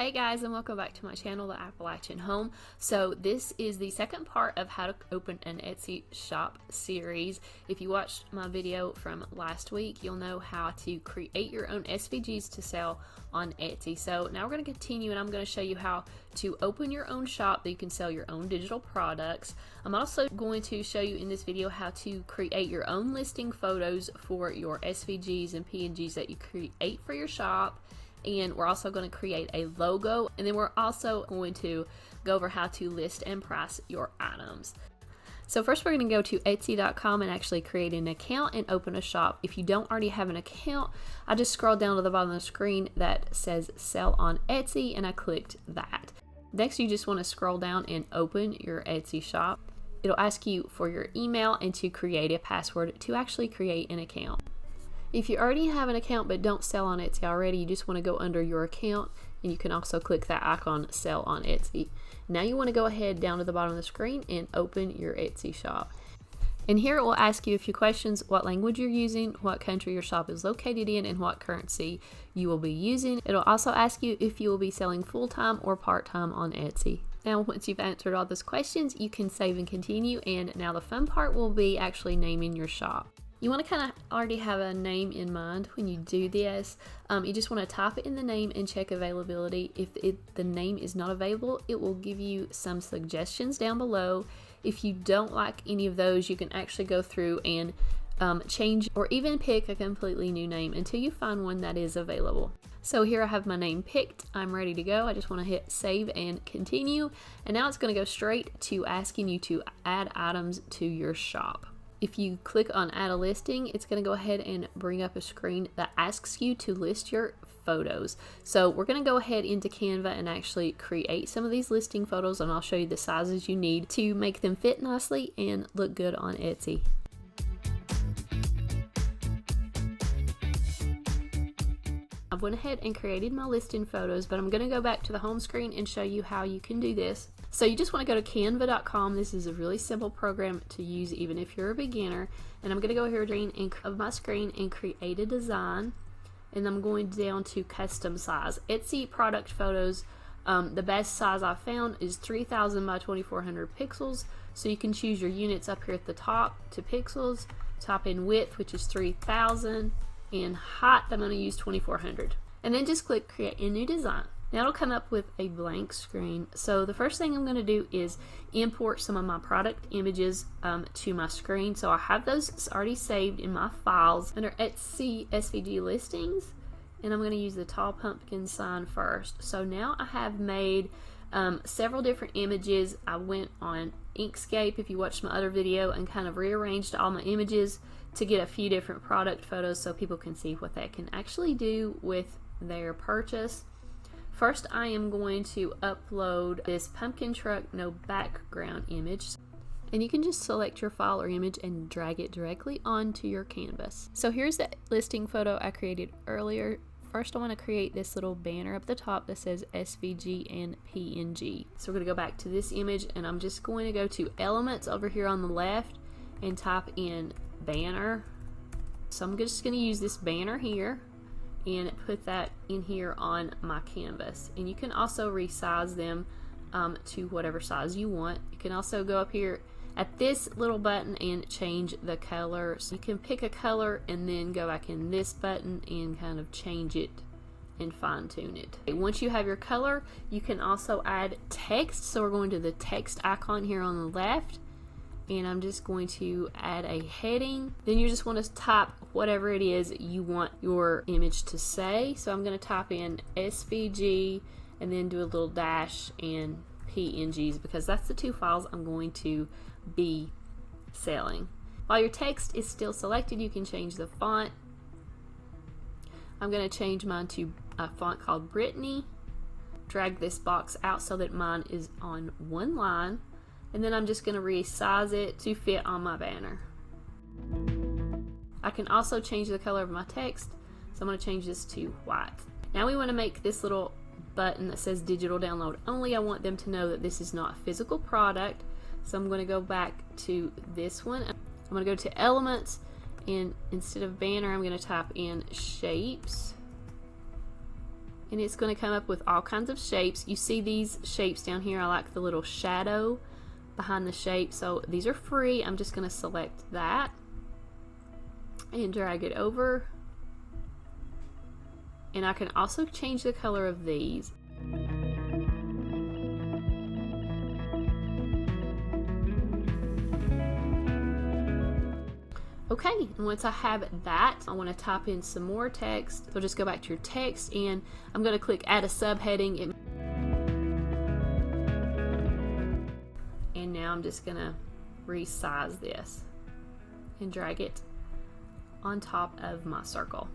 Hey guys, and welcome back to my channel, The Appalachian Home. So this is the second part of how to open an Etsy shop series. If you watched my video from last week, you'll know how to create your own SVGs to sell on Etsy. So now we're going to continue, and I'm going to show you how to open your own shop that you can sell your own digital products. I'm also going to show you in this video how to create your own listing photos for your SVGs and PNGs that you create for your shop. And we're also going to create a logo, and then we're also going to go over how to list and price your items. So first we're going to go to Etsy.com and actually create an account and open a shop. If you don't already have an account, I just scrolled down to the bottom of the screen that says sell on Etsy, and I clicked that. Next, you just want to scroll down and open your Etsy shop. It'll ask you for your email and to create a password to actually create an account. If you already have an account but don't sell on Etsy already, you just want to go under your account, and you can also click that icon, sell on Etsy. Now you want to go ahead down to the bottom of the screen and open your Etsy shop. And here it will ask you a few questions: what language you're using, what country your shop is located in, and what currency you will be using. It'll also ask you if you will be selling full-time or part-time on Etsy. Now once you've answered all those questions, you can save and continue, and now the fun part will be actually naming your shop. You want to kind of already have a name in mind when you do this. You just want to type it in the name and check availability. If the name is not available, it will give you some suggestions down below. If you don't like any of those, you can actually go through and change or even pick a completely new name until you find one that is available. So here I have my name picked. I'm ready to go. I just want to hit save and continue. And now it's going to go straight to asking you to add items to your shop. If you click on add a listing, it's going to go ahead and bring up a screen that asks you to list your photos. So we're going to go ahead into Canva and actually create some of these listing photos, and I'll show you the sizes you need to make them fit nicely and look good on Etsy. I went ahead and created my listing photos, but I'm going to go back to the home screen and show you how you can do this. So you just want to go to canva.com. This is a really simple program to use even if you're a beginner. And I'm going to go here of my screen and create a design. And I'm going down to custom size. Etsy product photos, the best size I've found is 3000 by 2400 pixels. So you can choose your units up here at the top to pixels. Type in width, which is 3000, and height I'm going to use 2400. And then just click create a new design. Now it'll come up with a blank screen. So the first thing I'm going to do is import some of my product images to my screen. So I have those already saved in my files under Etsy SVG listings, and I'm going to use the tall pumpkin sign first. So now I have made several different images. I went on Inkscape, if you watched my other video, and kind of rearranged all my images to get a few different product photos so people can see what they can actually do with their purchase. First, I am going to upload this pumpkin truck no background image, and you can just select your file or image and drag it directly onto your canvas. So here's the listing photo I created earlier. First, I want to create this little banner up the top that says SVG and PNG. So we're going to go back to this image, and I'm just going to go to elements over here on the left and type in banner. So I'm just going to use this banner here and put that in here on my canvas. And you can also resize them to whatever size you want. You can also go up here at this little button and change the color. So you can pick a color and then go back in this button and kind of change it and fine tune it. Once you have your color, you can also add text. So we're going to the text icon here on the left, and I'm just going to add a heading. Then you just want to type whatever it is you want your image to say. So I'm going to type in SVG and then do a little dash and PNGs, because that's the two files I'm going to be selling. While your text is still selected, you can change the font. I'm going to change mine to a font called Brittany. Drag this box out so that mine is on one line. And then I'm just going to resize it to fit on my banner. I can also change the color of my text, so I'm going to change this to white. Now we want to make this little button that says digital download only. I want them to know that this is not a physical product, so I'm going to go back to this one. I'm going to go to elements, and instead of banner I'm going to type in shapes, and it's going to come up with all kinds of shapes. You see these shapes down here. I like the little shadow behind the shape, so these are free. I'm just going to select that and drag it over, and I can also change the color of these. Okay, and once I have that, I want to type in some more text. So just go back to your text, and I'm going to click add a subheading. And now I'm just going to resize this and drag it on top of my circle.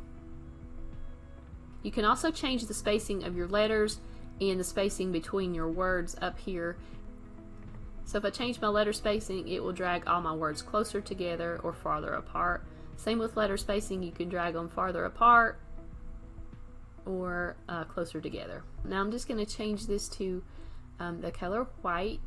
You can also change the spacing of your letters and the spacing between your words up here. So if I change my letter spacing, it will drag all my words closer together or farther apart. Same with letter spacing, you can drag them farther apart or closer together. Now I'm just going to change this to the color white.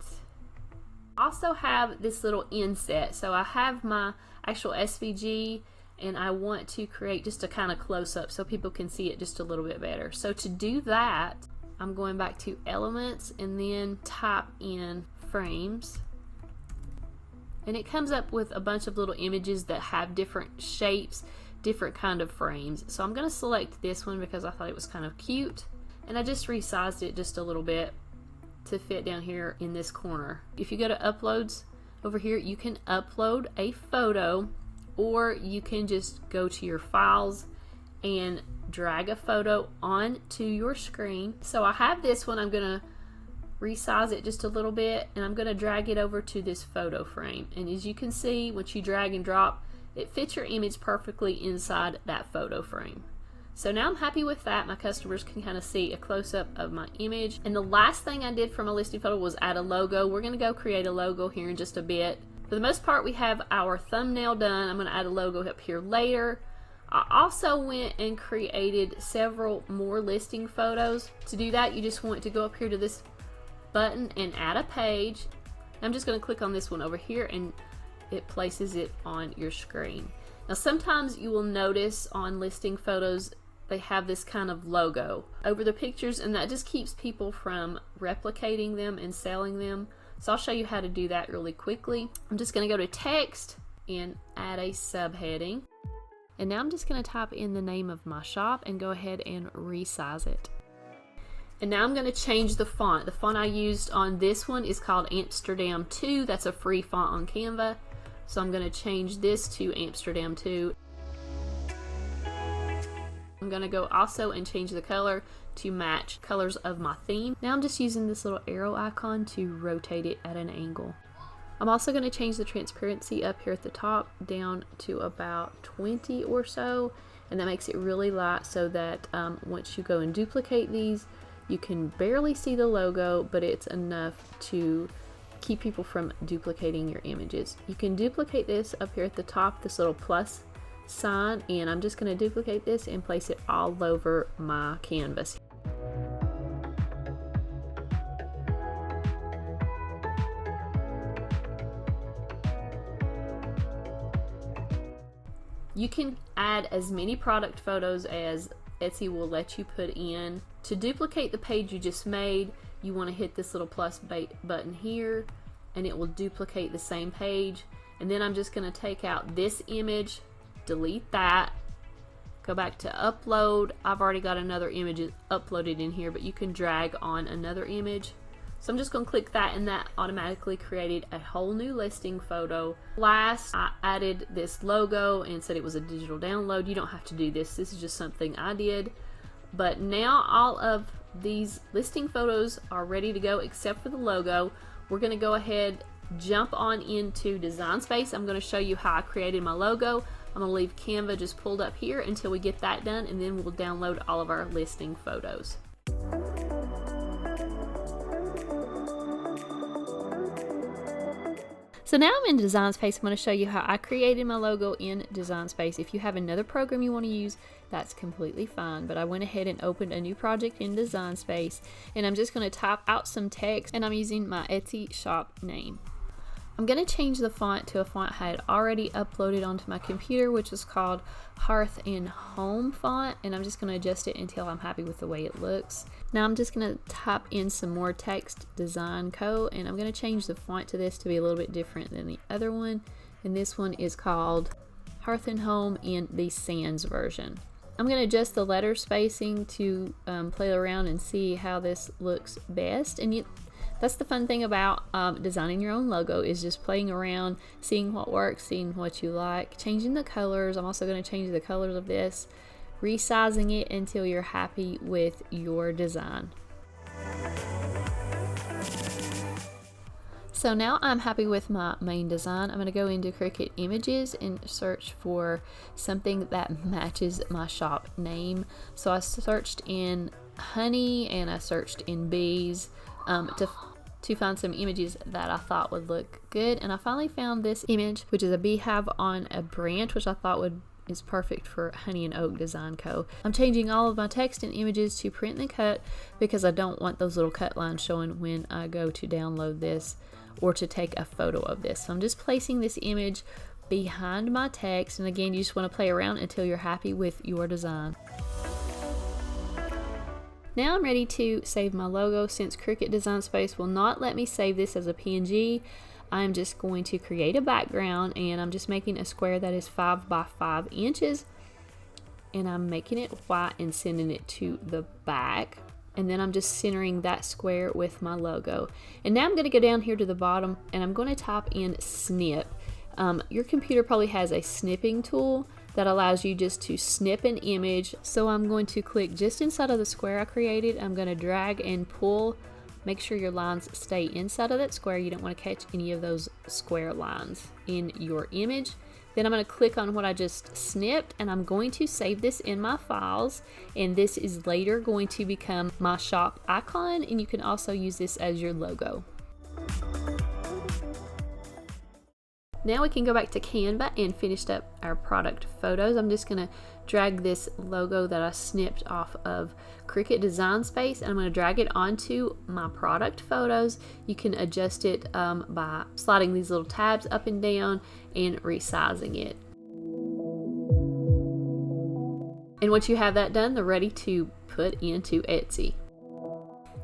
I also have this little inset. So I have my actual SVG, and I want to create just a kind of close-up so people can see it just a little bit better. So to do that, I'm going back to elements and then type in frames, and it comes up with a bunch of little images that have different shapes, different kind of frames. So I'm going to select this one because I thought it was kind of cute, and I just resized it just a little bit to fit down here in this corner. If you go to uploads over here, you can upload a photo, or you can just go to your files and drag a photo onto your screen. So I have this one. I'm going to resize it just a little bit, and I'm going to drag it over to this photo frame, and as you can see, once you drag and drop, it fits your image perfectly inside that photo frame. So now I'm happy with that. My customers can kind of see a close-up of my image. And the last thing I did from a listing photo was add a logo. We're going to go create a logo here in just a bit. For the most part, we have our thumbnail done. I'm going to add a logo up here later. I also went and created several more listing photos. To do that, you just want to go up here to this button and add a page. I'm just going to click on this one over here, and it places it on your screen. Now sometimes you will notice on listing photos they have this kind of logo over the pictures, and that just keeps people from replicating them and selling them. So I'll show you how to do that really quickly. I'm just going to go to text and add a subheading, and now I'm just going to type in the name of my shop and go ahead and resize it. And now I'm going to change the font. The font I used on this one is called Amsterdam 2. That's a free font on Canva. So I'm going to change this to Amsterdam 2. I'm going to go also and change the color to match colors of my theme. Now I'm just using this little arrow icon to rotate it at an angle. I'm also going to change the transparency up here at the top down to about 20 or so. And that makes it really light so that once you go and duplicate these, you can barely see the logo, but it's enough to keep people from duplicating your images. You can duplicate this up here at the top, this little plus sign, and I'm just going to duplicate this and place it all over my canvas. You can add as many product photos as Etsy will let you put in. To duplicate the page you just made, you want to hit this little plus button here, and it will duplicate the same page. And then I'm just going to take out this image, delete that, go back to upload. I've already got another image uploaded in here, but you can drag on another image. So I'm just going to click that, and that automatically created a whole new listing photo. Last, I added this logo and said it was a digital download. You don't have to do this. This is just something I did. But now all of these listing photos are ready to go except for the logo. We're going to go ahead, jump on into Design Space. I'm going to show you how I created my logo. I'm going to leave Canva just pulled up here until we get that done, and then we'll download all of our listing photos. So now I'm in Design Space. I'm going to show you how I created my logo in Design Space. If you have another program you want to use, that's completely fine. But I went ahead and opened a new project in Design Space, and I'm just going to type out some text, and I'm using my Etsy shop name. I'm going to change the font to a font I had already uploaded onto my computer, which is called Hearth and Home font, and I'm just going to adjust it until I'm happy with the way it looks. Now I'm just going to type in some more text design code, and I'm going to change the font to this to be a little bit different than the other one, and this one is called Hearth and Home in the Sans version. I'm going to adjust the letter spacing to play around and see how this looks best, and that's the fun thing about designing your own logo, is just playing around, seeing what works, seeing what you like, changing the colors. I'm also going to change the colors of this, resizing it until you're happy with your design. So now I'm happy with my main design. I'm going to go into Cricut Images and search for something that matches my shop name. So I searched in honey and I searched in bees to find some images that I thought would look good, and I finally found this image, which is a beehive on a branch, which I thought is perfect for Honey and Oak Design Co. I'm changing all of my text and images to print and cut because I don't want those little cut lines showing when I go to download this or to take a photo of this. So I'm just placing this image behind my text, and again, you just want to play around until you're happy with your design. Now I'm ready to save my logo. Since Cricut Design Space will not let me save this as a PNG, I'm just going to create a background, and I'm just making a square that is 5 by 5 inches, and I'm making it white and sending it to the back, and then I'm just centering that square with my logo. And now I'm going to go down here to the bottom, and I'm going to type in Snip. Your computer probably has a snipping tool that allows you just to snip an image. So I'm going to click just inside of the square I created. I'm going to drag and pull. Make sure your lines stay inside of that square. You don't want to catch any of those square lines in your image. Then I'm going to click on what I just snipped, and I'm going to save this in my files, and this is later going to become my shop icon, and you can also use this as your logo. Now we can go back to Canva and finish up our product photos. I'm just going to drag this logo that I snipped off of Cricut Design Space, and I'm going to drag it onto my product photos. You can adjust it by sliding these little tabs up and down and resizing it. And once you have that done, they're ready to put into Etsy.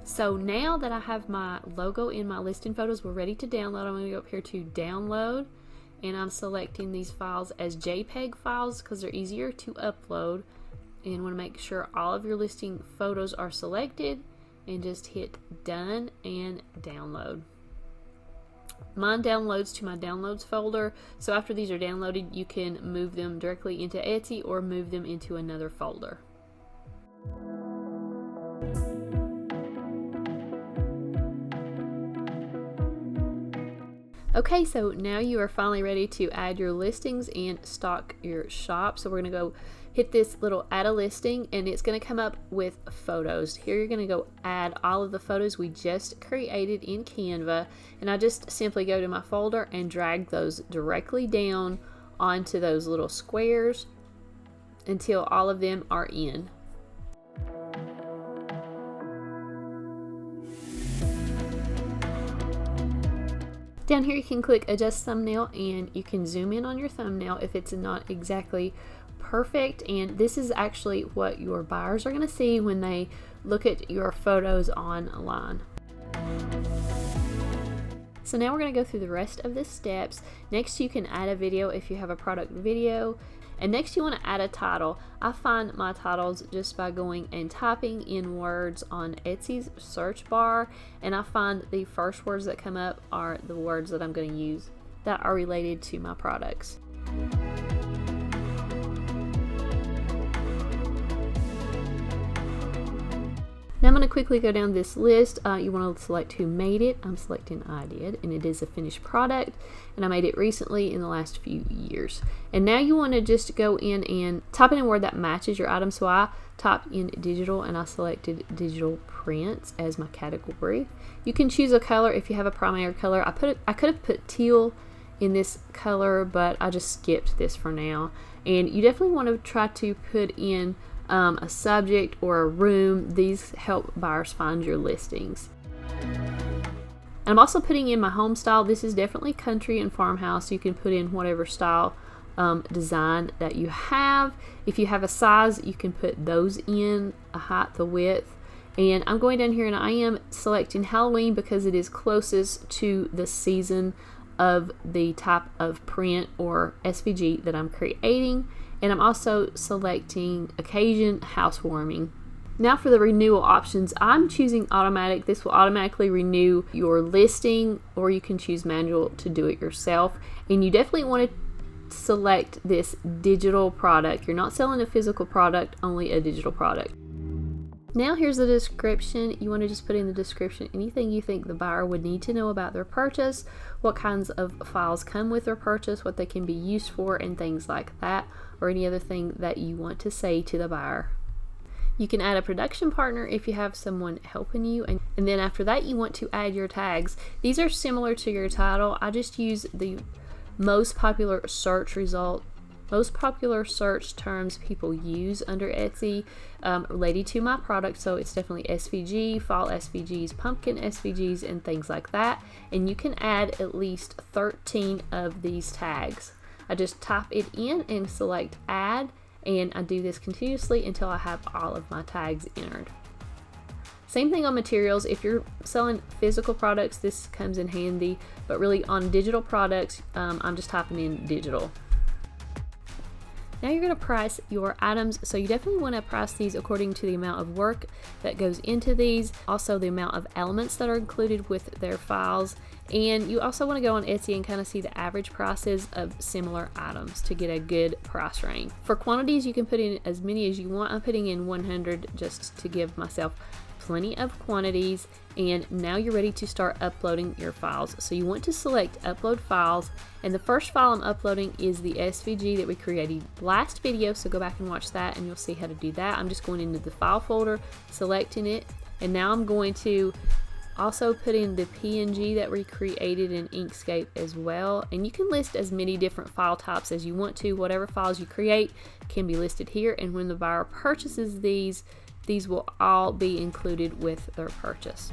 So now that I have my logo in my listing photos, we're ready to download. I'm going to go up here to download, and I'm selecting these files as JPEG files because they're easier to upload, and want to make sure all of your listing photos are selected, and just hit done and download. Mine downloads to my downloads folder, so after these are downloaded you can move them directly into Etsy or move them into another folder. Okay, so now you are finally ready to add your listings and stock your shop. So we're going to go hit this little add a listing, and it's going to come up with photos. Here you're going to go add all of the photos we just created in Canva, and I just simply go to my folder and drag those directly down onto those little squares until all of them are in. Down here you can click adjust thumbnail, and you can zoom in on your thumbnail if it's not exactly perfect, and this is actually what your buyers are going to see when they look at your photos online. So now we're going to go through the rest of the steps. Next, you can add a video if you have a product video. And next you want to add a title. I find my titles just by going and typing in words on Etsy's search bar, and I find the first words that come up are the words that I'm going to use that are related to my products. Now I'm going to quickly go down this list. You want to select who made it. I'm selecting I did, and it is a finished product, and I made it recently in the last few years. And now you want to just go in and type in a word that matches your item. So I typed in digital, and I selected digital prints as my category. You can choose a color if you have a primary color. I could have put teal in this color, but I just skipped this for now. And you definitely want to try to put in a subject or a room. These help buyers find your listings. And I'm also putting in my home style. This is definitely country and farmhouse. You can put in whatever style design that you have. If you have a size, you can put those in, a height, the width. And I'm going down here and I am selecting Halloween because it is closest to the season of the type of print or SVG that I'm creating. And I'm also selecting occasion, housewarming. Now for the renewal options, I'm choosing automatic. This will automatically renew your listing, or you can choose manual to do it yourself. And you definitely want to select this digital product. You're not selling a physical product, only a digital product. Now here's the description. You want to just put in the description anything you think the buyer would need to know about their purchase, what kinds of files come with their purchase, what they can be used for, and things like that, or any other thing that you want to say to the buyer. You can add a production partner if you have someone helping you, and then after that you want to add your tags. These are similar to your title. I just use the most popular search terms people use under Etsy related to my product. So it's definitely SVG, fall SVGs, pumpkin SVGs, and things like that. And you can add at least 13 of these tags. I just type it in and select add, and I do this continuously until I have all of my tags entered. Same thing on materials. If you're selling physical products, this comes in handy, but really on digital products, I'm just typing in digital. Now you're going to price your items, so you definitely want to price these according to the amount of work that goes into these, also the amount of elements that are included with their files, and you also want to go on Etsy and kind of see the average prices of similar items to get a good price range. For quantities, you can put in as many as you want. I'm putting in 100 just to give myself plenty of quantities. And now you're ready to start uploading your files. So you want to select upload files, and the first file I'm uploading is the SVG that we created last video, so go back and watch that and you'll see how to do that. I'm just going into the file folder, selecting it, and now I'm going to also put in the PNG that we created in Inkscape as well. And you can list as many different file types as you want to. Whatever files you create can be listed here, and when the buyer purchases these will all be included with their purchase.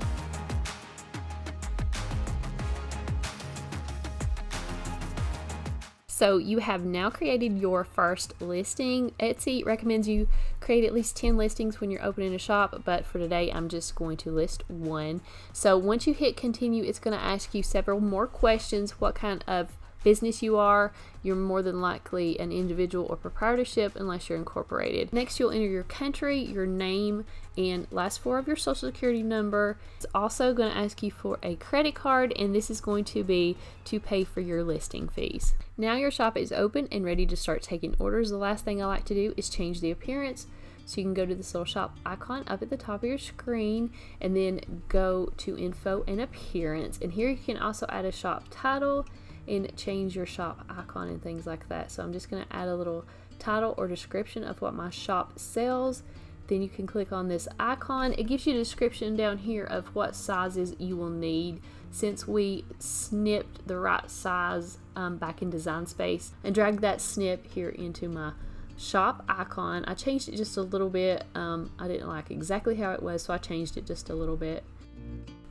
So you have now created your first listing. Etsy recommends you create at least 10 listings when you're opening a shop, but for today I'm just going to list one. So once you hit continue, it's going to ask you several more questions. What kind of business you are. You're more than likely an individual or proprietorship unless you're incorporated. Next, you'll enter your country, your name, and last four of your social security number. It's also going to ask you for a credit card, and this is going to be to pay for your listing fees. Now your shop is open and ready to start taking orders. The last thing I like to do is change the appearance. So you can go to this little shop icon up at the top of your screen and then go to info and appearance. And here you can also add a shop title and change your shop icon and things like that. So I'm just going to add a little title or description of what my shop sells. Then you can click on this icon. It gives you a description down here of what sizes you will need. Since we snipped the right size back in Design Space and dragged that snip here into my shop icon, I changed it just a little bit. I didn't like exactly how it was, so I changed it just a little bit.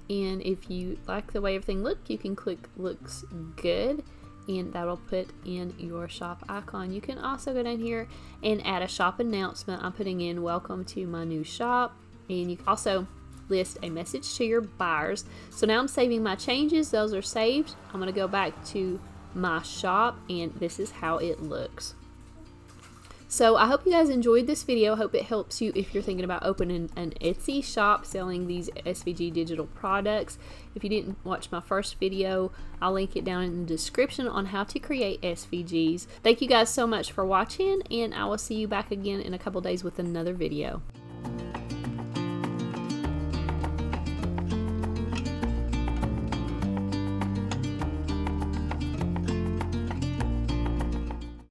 And if you like the way everything looks, you can click looks good, and that'll put in your shop icon. You can also go down here and add a shop announcement. I'm putting in welcome to my new shop, and you can also list a message to your buyers. So now I'm saving my changes. Those are saved. I'm going to go back to my shop, and this is how it looks. So I hope you guys enjoyed this video. I hope it helps you if you're thinking about opening an Etsy shop selling these SVG digital products. If you didn't watch my first video, I'll link it down in the description on how to create SVGs. Thank you guys so much for watching, and I will see you back again in a couple days with another video.